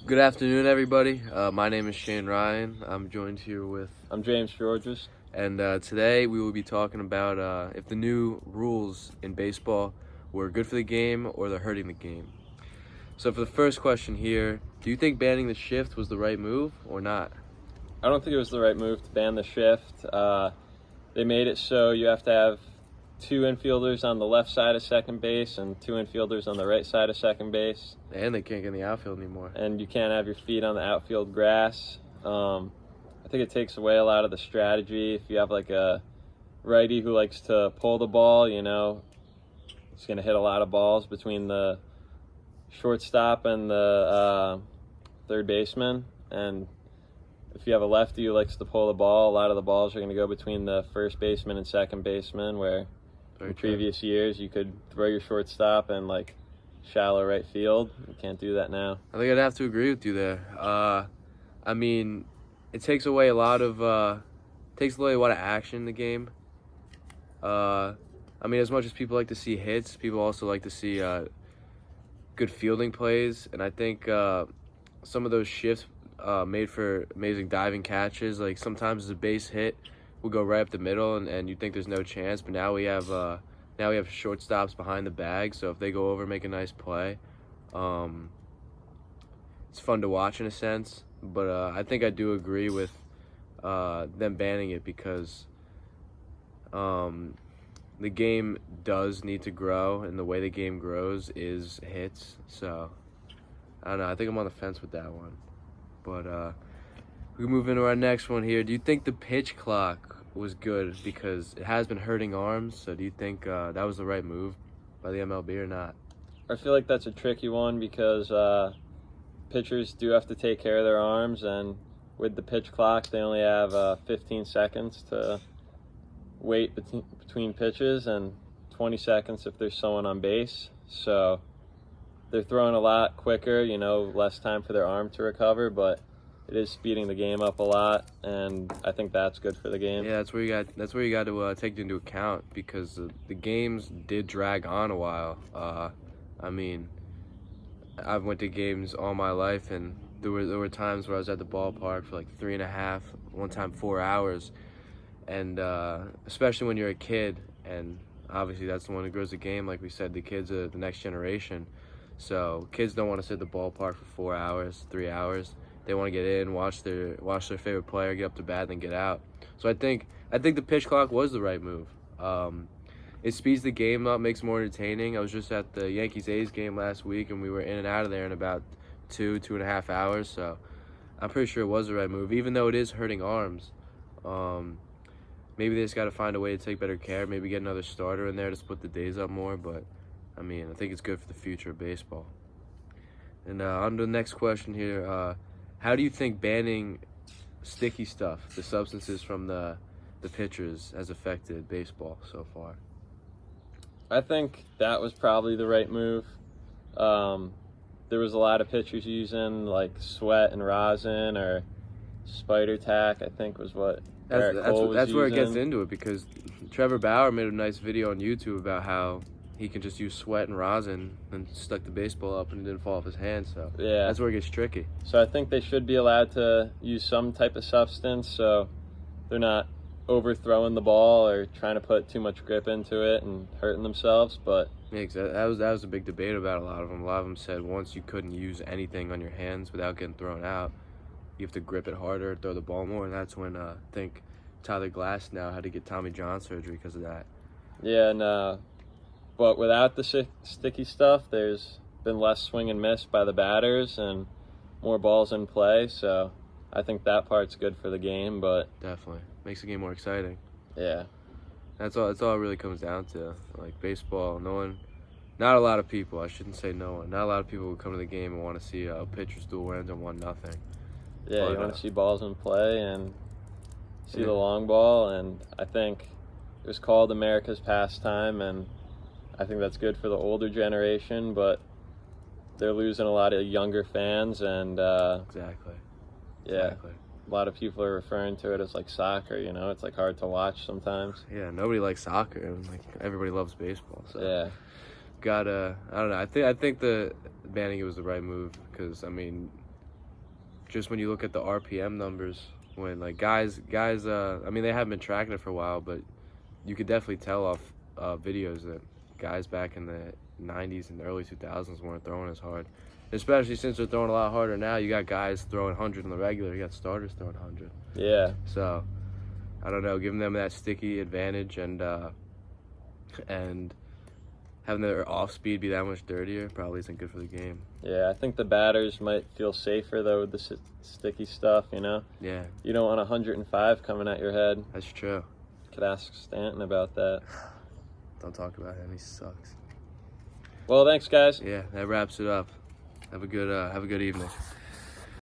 Good afternoon, everybody. My name is Shane Ryan. I'm joined here with, I'm James Georges. and today we will be talking about if the new rules in baseball were good for the game or they're hurting the game. So, for the first question here, do you think banning the shift was the right move or not? I don't think it was the right move to ban the shift. They made it so you have to have two infielders on the left side of second base and two infielders on the right side of second base. And they can't get in the outfield anymore. And you can't have your feet on the outfield grass. I think it takes away a lot of the strategy. If you have like a righty who likes to pull the ball, it's going to hit a lot of balls between the shortstop and the third baseman. And if you have a lefty who likes to pull the ball, a lot of the balls are going to go between the first baseman and second baseman, where in previous years you could throw your shortstop and like shallow right field. You can't do that now. I think I'd have to agree with you there. I mean, it takes away a lot of action in the game. I mean, as much as people like to see hits, people also like to see good fielding plays, and I think some of those shifts made for amazing diving catches. Like sometimes the base hit will go right up the middle, and you think there's no chance, but now we have shortstops behind the bag, so if they go over, make a nice play. It's fun to watch in a sense, but I think I do agree with them banning it because the game does need to grow, and the way the game grows is hits. So I don't know. I think I'm on the fence with that one. But we move into our next one here. Do you think the pitch clock was good because it has been hurting arms? So do you think that was the right move by the MLB or not? I feel like that's a tricky one because pitchers do have to take care of their arms, and with the pitch clock, they only have 15 seconds to wait between pitches and 20 seconds if there's someone on base. So they're throwing a lot quicker, less time for their arm to recover, but it is speeding the game up a lot, and I think that's good for the game. Yeah, that's where you got to take it into account because the games did drag on a while. I mean, I've went to games all my life, and there were times where I was at the ballpark for like 3.5, one time 4 hours, and especially when you're a kid, and obviously that's the one who grows the game. Like we said, the kids are the next generation. So kids don't want to sit at the ballpark for 4 hours, 3 hours. They want to get in, watch their favorite player, get up to bat, then get out. So I think the pitch clock was the right move. It speeds the game up, makes it more entertaining. I was just at the Yankees-A's game last week, and we were in and out of there in about 2.5 hours. So I'm pretty sure it was the right move, even though it is hurting arms. Maybe they just got to find a way to take better care. Maybe get another starter in there to split the days up more, but I mean, I think it's good for the future of baseball. And on to the next question here. How do you think banning sticky stuff, the substances from the pitchers, has affected baseball so far? I think that was probably the right move. There was a lot of pitchers using like sweat and rosin or spider tack, I think was what Eric Cole was that's where it using. gets into it because Trevor Bauer made a nice video on YouTube about how he can just use sweat and rosin and stuck the baseball up and it didn't fall off his hand. So Yeah. that's where it gets tricky. So I think they should be allowed to use some type of substance so they're not overthrowing the ball or trying to put too much grip into it and hurting themselves. But Yeah, 'cause that was a big debate about a lot of them. A lot of them said once you couldn't use anything on your hands without getting thrown out. You have to grip it harder, throw the ball more, and that's when I think Tyler Glass now had to get Tommy John surgery because of that. yeah, and but without the sticky stuff, there's been less swing and miss by the batters and more balls in play. So I think that part's good for the game. But Definitely makes the game more exciting. yeah, That's all it really comes down to. Like baseball, not a lot of people. I shouldn't say no one. Not a lot of people would come to the game and want to see a pitcher's duel end in 1-0. yeah, But, you want to see balls in play and see the long ball. And I think it was called America's pastime, and I think that's good for the older generation. But they're losing a lot of younger fans, and Exactly. yeah. Exactly. A lot of people are referring to it as like soccer, it's like hard to watch sometimes. Yeah, nobody likes soccer, and like everybody loves baseball. So Yeah. I don't know. I think the banning it was the right move because I mean, just when you look at the RPM numbers, when like guys, I mean, they haven't been tracking it for a while, but you could definitely tell off videos that guys back in the 90s and early 2000s weren't throwing as hard. Especially since they're throwing a lot harder now. You got guys throwing 100 in the regular. You got starters throwing 100. Yeah. So, I don't know, giving them that sticky advantage and having their off speed be that much dirtier probably isn't good for the game. Yeah, I think the batters might feel safer though with the sticky stuff, you know? Yeah. You don't want 105 coming at your head. That's true. Could ask Stanton about that. Don't talk about him. He sucks. Well, thanks, guys. Yeah, that wraps it up. Have a good evening.